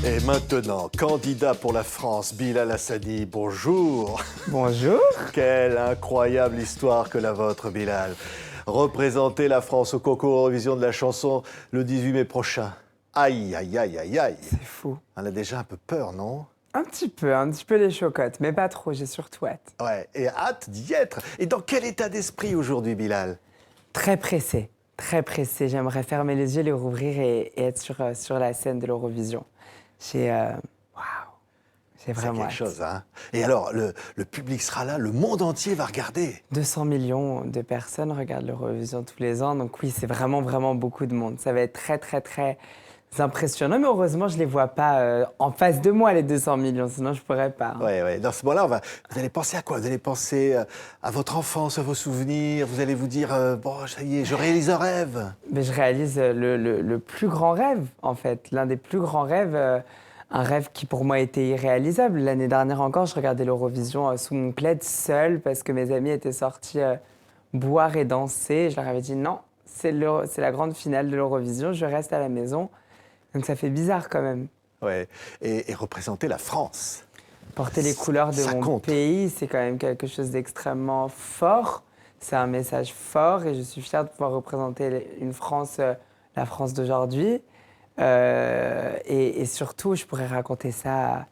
Et maintenant, candidat pour la France, Bilal Hassani, bonjour. Bonjour. Quelle incroyable histoire que la vôtre, Bilal. Représenter la France au concours Eurovision de la chanson le 18 mai prochain. Aïe, aïe, aïe, aïe, aïe. C'est fou. On a déjà un peu peur, non? Un petit peu les chocottes, mais pas trop, j'ai surtout hâte. Ouais, et hâte d'y être. Et dans quel état d'esprit aujourd'hui, Bilal? Très pressé, très pressé. J'aimerais fermer les yeux, les rouvrir et être sur la scène de l'Eurovision. J'ai C'est vraiment quelque hâte. chose, hein? Et alors, le public sera là, le monde entier va regarder. 200 millions de personnes regardent l'Eurovision tous les ans, donc oui, c'est vraiment, vraiment beaucoup de monde. Ça va être très, très, très impressionnant, mais heureusement, je ne les vois pas en face de moi, les 200 millions, sinon je ne pourrais pas. Hein. Ouais, ouais. Dans ce moment-là, vous allez penser à quoi? Vous allez penser à votre enfance, à vos souvenirs. Vous allez vous dire, bon, ça y est, je réalise un rêve. Mais je réalise le plus grand rêve, en fait, l'un des plus grands rêves, un rêve qui pour moi était irréalisable. L'année dernière encore, je regardais l'Eurovision sous mon plaid seule parce que mes amis étaient sortis boire et danser. Je leur avais dit non, c'est la grande finale de l'Eurovision, je reste à la maison. Donc ça fait bizarre quand même. Ouais. Et représenter la France. Porter les couleurs de Ça mon compte. pays, c'est quand même quelque chose d'extrêmement fort. C'est un message fort et je suis fière de pouvoir représenter une France, la France d'aujourd'hui. Et surtout, je pourrais raconter ça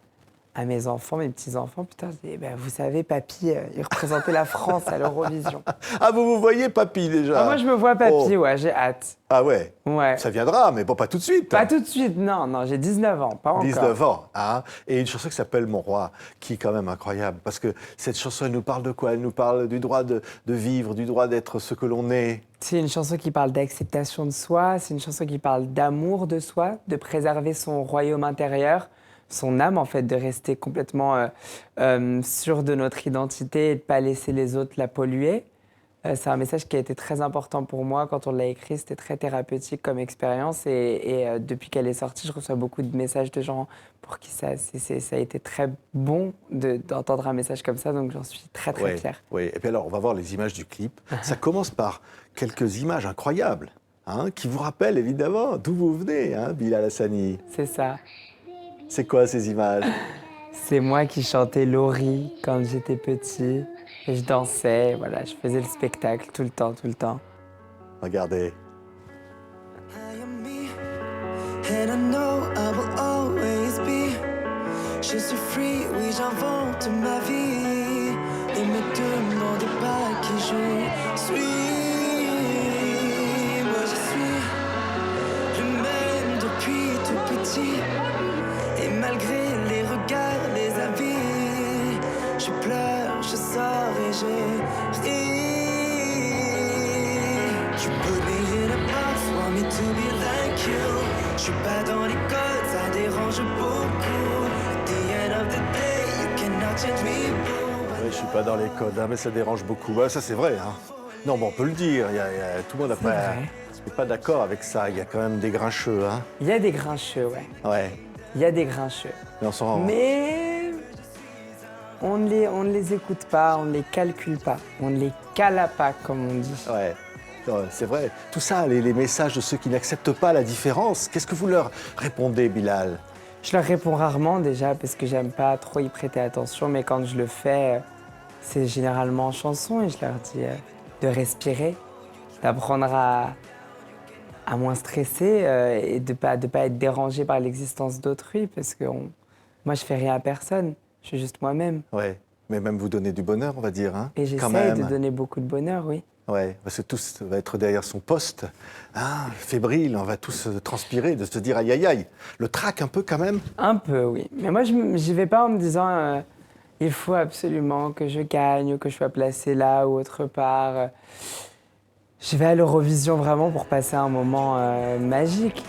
à mes enfants, mes petits-enfants. Putain, je dis, ben, vous savez, papy, il représentait la France à l'Eurovision. Ah, vous voyez, papy, déjà? Ah, moi, je me vois papy, Oh. ouais, j'ai hâte. Ah ouais? Ouais. Ça viendra, mais bon, pas tout de suite. Pas tout de suite, non, j'ai 19 ans, pas encore. 19 ans, hein? Et une chanson qui s'appelle Mon Roi, qui est quand même incroyable. Parce que cette chanson, elle nous parle de quoi? Elle nous parle du droit de vivre, du droit d'être ce que l'on est. C'est une chanson qui parle d'acceptation de soi, c'est une chanson qui parle d'amour de soi, de préserver son royaume intérieur, son âme en fait, de rester complètement sûr de notre identité et de ne pas laisser les autres la polluer. C'est un message qui a été très important pour moi quand on l'a écrit, c'était très thérapeutique comme expérience et depuis qu'elle est sortie, je reçois beaucoup de messages de gens pour qui ça a été très bon d'entendre un message comme ça, donc j'en suis très très Ouais, fière. ouais. Et puis alors, on va voir les images du clip. Ça commence par quelques images incroyables, hein, qui vous rappellent évidemment d'où vous venez, hein, Bilal Hassani. C'est ça. C'est quoi ces images? C'est moi qui chantais Laurie quand j'étais petit. Et je dansais, voilà, je faisais le spectacle tout le temps, tout le temps. Regardez. I am me, and I know I will always be. Je suis free, oui j'invente ma vie. Et me demandez pas qui je suis. Moi je suis le même depuis tout petit. Et malgré les regards, les avis, je pleure, je sors et je ris. You put me in a box, want me to be like you. Je suis pas dans les codes, ça dérange beaucoup. At the end of the day, you cannot change me. Ouais, je suis pas dans les codes, hein, mais ça dérange beaucoup. Ouais, ça c'est vrai. Hein. Non, bon, on peut le dire. Tout le monde n'est pas d'accord avec ça. Il y a quand même des grincheux. Hein. Il y a des grincheux, ouais. Ouais. Il y a des grincheux. Mais on s'en rend. Mais on ne les écoute pas, on ne les calcule pas, on ne les cala pas, comme on dit. Ouais. Non, c'est vrai. Tout ça, les messages de ceux qui n'acceptent pas la différence, qu'est-ce que vous leur répondez, Bilal? Je leur réponds rarement déjà parce que j'aime pas trop y prêter attention, mais quand je le fais, c'est généralement en chanson et je leur dis de respirer, d'apprendre à moins stresser et de pas être dérangé par l'existence d'autrui parce que moi je fais rien à personne, je suis juste moi-même. Ouais. Mais même vous donner du bonheur, on va dire. Hein, Et quand j'essaie même. de donner beaucoup de bonheur, oui. Ouais, parce que tous va être derrière son poste, hein, fébrile, on va tous transpirer, de se dire aïe aïe aïe. Le trac un peu quand même. Un peu, oui. Mais moi, j'y vais pas en me disant il faut absolument que je gagne ou que je sois placée là ou autre part. Je vais à l'Eurovision vraiment pour passer un moment magique.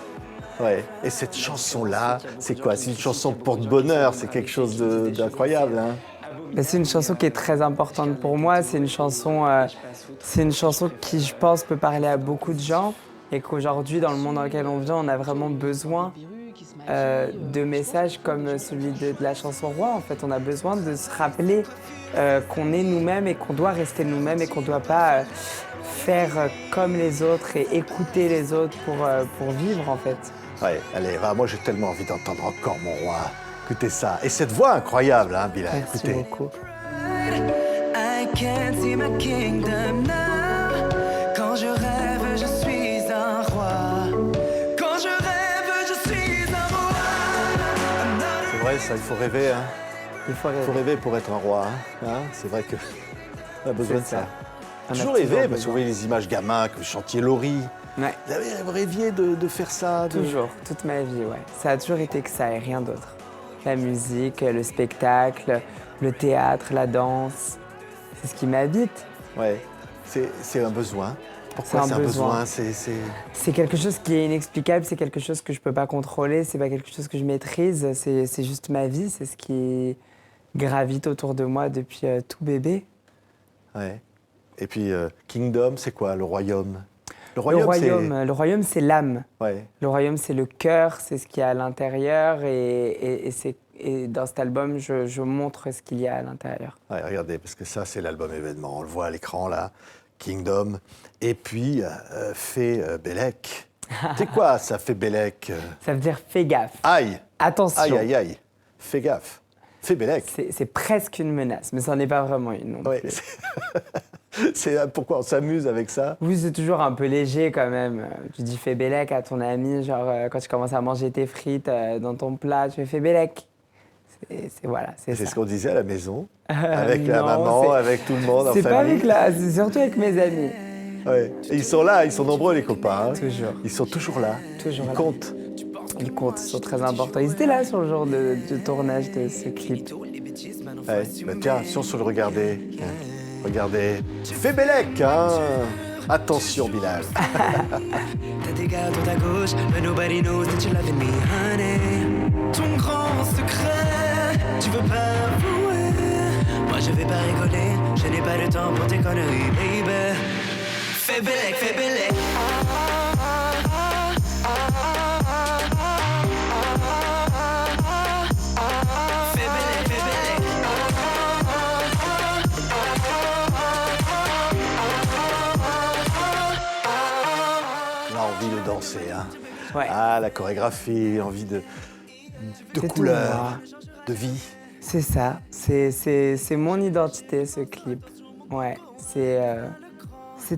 Ouais. Et cette chanson-là, c'est quoi? C'est une chanson de porte-bonheur, c'est quelque chose d'incroyable. Hein. Mais c'est une chanson qui est très importante pour moi. C'est une chanson qui, je pense, peut parler à beaucoup de gens. Et qu'aujourd'hui, dans le monde dans lequel on vit, on a vraiment besoin de messages comme celui de la chanson Roi. En fait, on a besoin de se rappeler qu'on est nous-mêmes et qu'on doit rester nous-mêmes et qu'on ne doit pas faire comme les autres et écouter les autres pour vivre, en fait. Ouais, allez, va, moi j'ai tellement envie d'entendre encore mon roi. Écoutez ça. Et cette voix incroyable, hein, Bilal. Merci Écoutez. beaucoup. I can't see my kingdom now. Quand je rêve, je suis un roi. Quand je rêve, je suis un roi. I'm not C'est vrai, ça, il faut rêver, hein. Il faut Il rêver. faut rêver pour être un roi, hein. C'est vrai que on a besoin de C'est ça. ça. On a Toujours toujours rêvé, parce que besoin. vous voyez les images gamins, que vous chantiez Laurie. Ouais, Vous avez rêvé de faire ça toujours, toute ma vie, ouais. Ça a toujours été que ça et rien d'autre. La musique, le spectacle, le théâtre, la danse, c'est ce qui m'habite. Ouais, c'est un besoin. Pourquoi C'est c'est un un besoin. besoin? C'est quelque chose qui est inexplicable, c'est quelque chose que je peux pas contrôler, c'est pas quelque chose que je maîtrise, c'est juste ma vie, c'est ce qui gravite autour de moi depuis tout bébé. Ouais. Et puis, Kingdom, c'est quoi, le royaume? Le royaume, c'est l'âme. c'est... Ouais. Le royaume, c'est le cœur, c'est ce qu'il y a à l'intérieur. Et dans cet album, je montre ce qu'il y a à l'intérieur. Ouais, regardez, parce que ça, c'est l'album événement. On le voit à l'écran, là. Kingdom. Et puis, Fée Bellec. C'est quoi, ça, Fée Bellec? Ça veut dire fais gaffe. Aïe! Attention. Aïe, aïe, aïe. Fais gaffe. Fée Bellec. C'est presque une menace, mais ça n'est pas vraiment une non Ouais. plus. C'est pourquoi on s'amuse avec ça? Oui, c'est toujours un peu léger quand même. Tu dis fais Bellec à ton ami, genre quand tu commences à manger tes frites dans ton plat, tu fais fais Bellec. Voilà, c'est C'est ça. ce qu'on disait à la maison, avec la non, maman, c'est- avec tout le monde en C'est pas famille. avec là, c'est surtout avec mes amis. Ouais. Et ils sont là, ils sont nombreux les copains. hein. Toujours. Ils sont toujours là. Toujours ils là. comptent. Ils comptent, ils sont très importants. Ils étaient là sur le jour de tournage de ce clip. Ouais. Bah, tiens, si on se le regardait. Regardez. Fais Bellec, hein. Attention, Bilal. T'as des gars à gauche, but nobody knows that you're loving me, honey. Ton grand secret, tu veux pas avouer. Moi je vais pas rigoler, je n'ai pas le temps pour tes conneries, baby. Fais Bellec, fais Bellec. Fais Bellec, fais Bellec. On a envie de danser, hein. Ouais. Ah, la chorégraphie, envie de C'est tout, couleurs, moi. de vie. C'est ça, c'est mon identité ce clip. Ouais, c'est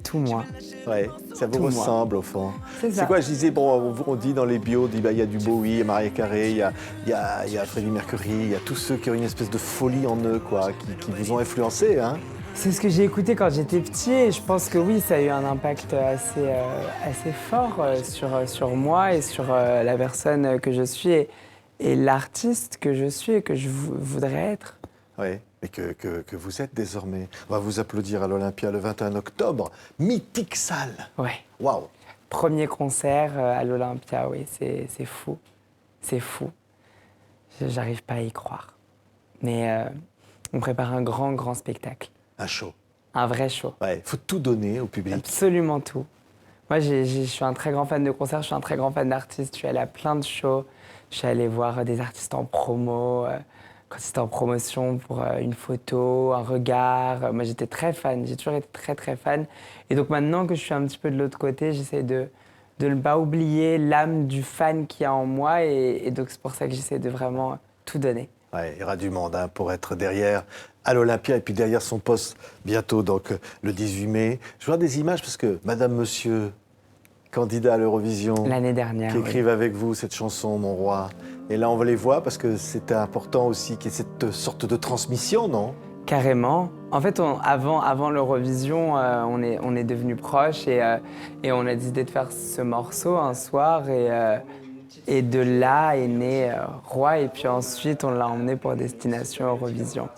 tout moi. Ouais, ça vous Tout moi. ressemble au fond. C'est ça. quoi, je disais, bon, on dit dans les bios, on dit, bah, il y a du Bowie, il y a Mariah Carey, il y a Freddie Mercury, il y a tous ceux qui ont une espèce de folie en eux, quoi, qui vous ont influencé, hein. C'est ce que j'ai écouté quand j'étais petit et je pense que oui, ça a eu un impact assez fort sur moi et sur la personne que je suis et l'artiste que je suis et que je voudrais être. Oui, mais que vous êtes désormais. On va vous applaudir à l'Olympia le 21 octobre. Mythique salle. Ouais. Waouh. Premier concert à l'Olympia, oui, c'est fou. C'est fou. J'arrive pas à y croire. Mais on prépare un grand spectacle. Un show. Un vrai show. Ouais, faut tout donner au public. Absolument tout. Moi, je suis un très grand fan de concerts, je suis un très grand fan d'artistes. Je suis allé à plein de shows. Je suis allé voir des artistes en promo, quand c'était en promotion pour une photo, un regard. Moi, j'étais très fan. J'ai toujours été très fan. Et donc maintenant que je suis un petit peu de l'autre côté, j'essaie de ne pas oublier l'âme du fan qu'il y a en moi. Et donc c'est pour ça que j'essaie de vraiment tout donner. Ouais, il y aura du monde hein, pour être derrière à l'Olympia et puis derrière son poste bientôt, donc le 18 mai. Je vois des images parce que Madame, Monsieur, candidat à l'Eurovision, L'année dernière. qui oui. écrivent avec vous cette chanson, Mon Roi. Et là, on va les voir parce que c'était important aussi qu'il y ait cette sorte de transmission, non? Carrément. En fait, avant l'Eurovision, on est devenus proches et on a décidé de faire ce morceau un soir et de là est né Roi et puis ensuite on l'a emmené pour Destination Eurovision.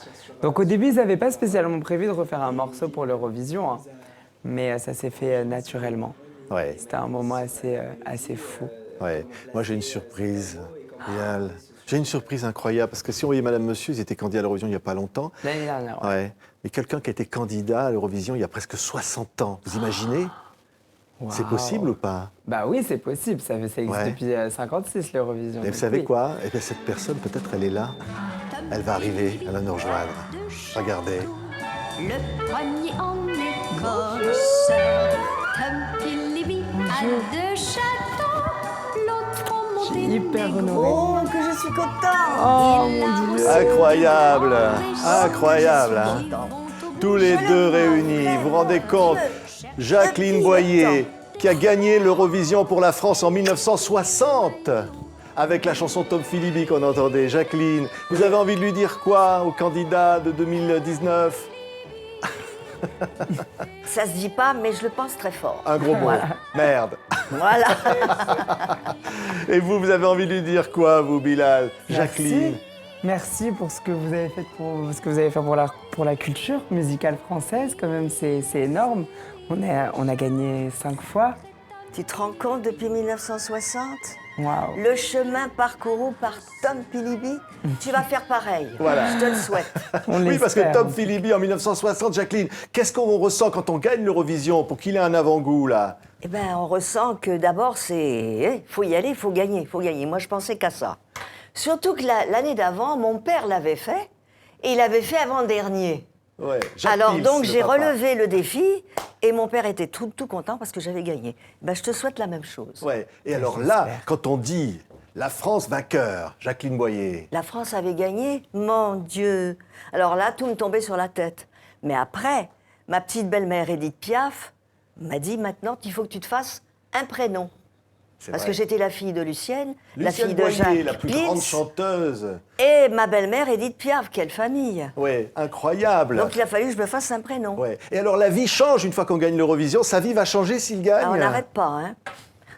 Donc au début, ils n'avaient pas spécialement prévu de refaire un morceau pour l'Eurovision, hein, mais ça s'est fait naturellement. Ouais. C'était un moment assez fou. Ouais. Moi, j'ai une surprise. Réal. J'ai une surprise incroyable parce que si on voyait Madame Monsieur, ils étaient candidats à l'Eurovision il n'y a pas longtemps. L'année dernière. Ouais. Ouais. Mais quelqu'un qui a été candidat à l'Eurovision il y a presque 60 ans. Vous imaginez? C'est Waouh. possible ou pas? Bah oui, c'est possible. Ça existe Ouais. depuis 56 l'Eurovision. Et vous donc savez oui. quoi? Eh bien, cette personne, peut-être, elle est là. Elle va arriver, elle va nous rejoindre. Regardez. Le poignet en écorce, Tom Philippe a deux chatons, l'autre front hyper honorée. Oh, que je suis contente. Oh mon Dieu. Incroyable, incroyable. Hein. Tous les deux réunis, vous vous rendez compte? Jacqueline Boyer, qui a gagné l'Eurovision pour la France en 1960, avec la chanson Tom Philibbi qu'on entendait. Jacqueline, vous avez envie de lui dire quoi au candidat de 2019? Ça se dit pas, mais je le pense très fort. Un gros mot. Merde. Voilà. Et vous avez envie de lui dire quoi, vous, Bilal? Jacqueline. Merci pour ce que vous avez fait pour la culture musicale française. Quand même, c'est énorme. On a gagné 5 fois. Tu te rends compte depuis 1960? Waouh. Le chemin parcouru par Tom Philibbi, tu vas faire pareil. Voilà. Je te le souhaite. Oui, parce que l'espère. Tom Philibbi en 1960, Jacqueline, qu'est-ce qu'on ressent quand on gagne l'Eurovision pour qu'il ait un avant-goût, là? Eh ben, on ressent que d'abord, faut y aller, il faut gagner, faut gagner. Moi, je pensais qu'à ça. Surtout que l'année d'avant, mon père l'avait fait, et il l'avait fait avant-dernier. Ouais, Alors donc, le j'ai papa. relevé le défi, et mon père était tout content parce que j'avais gagné. Ben, je te souhaite la même chose. Ouais. Et alors là, quand on dit la France vainqueur, Jacqueline Boyer. La France avait gagné, mon Dieu. Alors là, tout me tombait sur la tête. Mais après, ma petite belle-mère Edith Piaf m'a dit maintenant il faut que tu te fasses un prénom. C'est Parce vrai. que j'étais la fille de Lucienne, la Lucienne fille de Boyer, Jacques la plus Pils, grande chanteuse. et ma belle-mère Edith Piaf. Quelle famille. Ouais, incroyable. Donc il a fallu que je me fasse un prénom. Ouais. Et alors la vie change une fois qu'on gagne l'Eurovision. Sa vie va changer s'il gagne. Ah, on n'arrête pas, hein.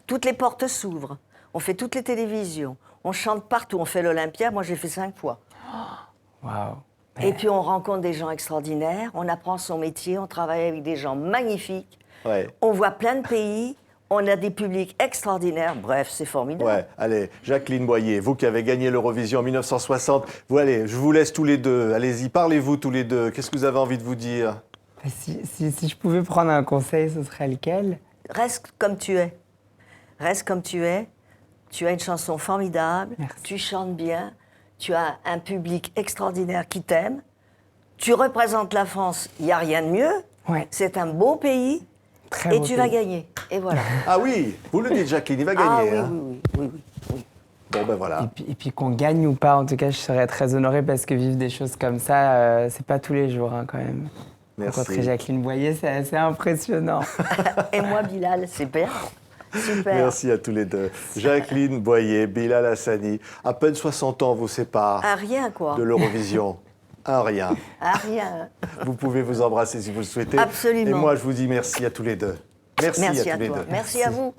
Toutes les portes s'ouvrent. On fait toutes les télévisions. On chante partout. On fait l'Olympia. Moi, j'ai fait 5 fois. Waouh. Et puis, on rencontre des gens extraordinaires. On apprend son métier. On travaille avec des gens magnifiques. Ouais. On voit plein de pays. On a des publics extraordinaires. Bref, c'est formidable. Ouais, allez, Jacqueline Boyer, vous qui avez gagné l'Eurovision en 1960, vous allez, je vous laisse tous les deux. Allez-y, parlez-vous tous les deux. Qu'est-ce que vous avez envie de vous dire? Si je pouvais prendre un conseil, ce serait lequel? Reste comme tu es. Reste comme tu es. Tu as une chanson formidable. Merci. Tu chantes bien. Tu as un public extraordinaire qui t'aime. Tu représentes la France. Il n'y a rien de mieux. Ouais. C'est un beau pays. Très Et beau tu vas pays. gagner. Et voilà. Ah oui, vous le dites, Jacqueline, il va Ah gagner. oui, hein. oui. Bon, ben voilà. Et puis qu'on gagne ou pas, en tout cas, je serais très honorée parce que vivre des choses comme ça, c'est pas tous les jours, hein, quand même. Merci. Rencontrer Jacqueline Boyer, c'est assez impressionnant. Et moi, Bilal, c'est bien. Super. Merci à tous les deux. Jacqueline Boyer, Bilal Hassani, à peine 60 ans vous séparent À rien, quoi. de l'Eurovision. Un rien. À rien. Vous pouvez vous embrasser si vous le souhaitez. Absolument. Et moi, je vous dis merci à tous les deux. Merci, Merci à à tous les toi. deux. Merci à vous.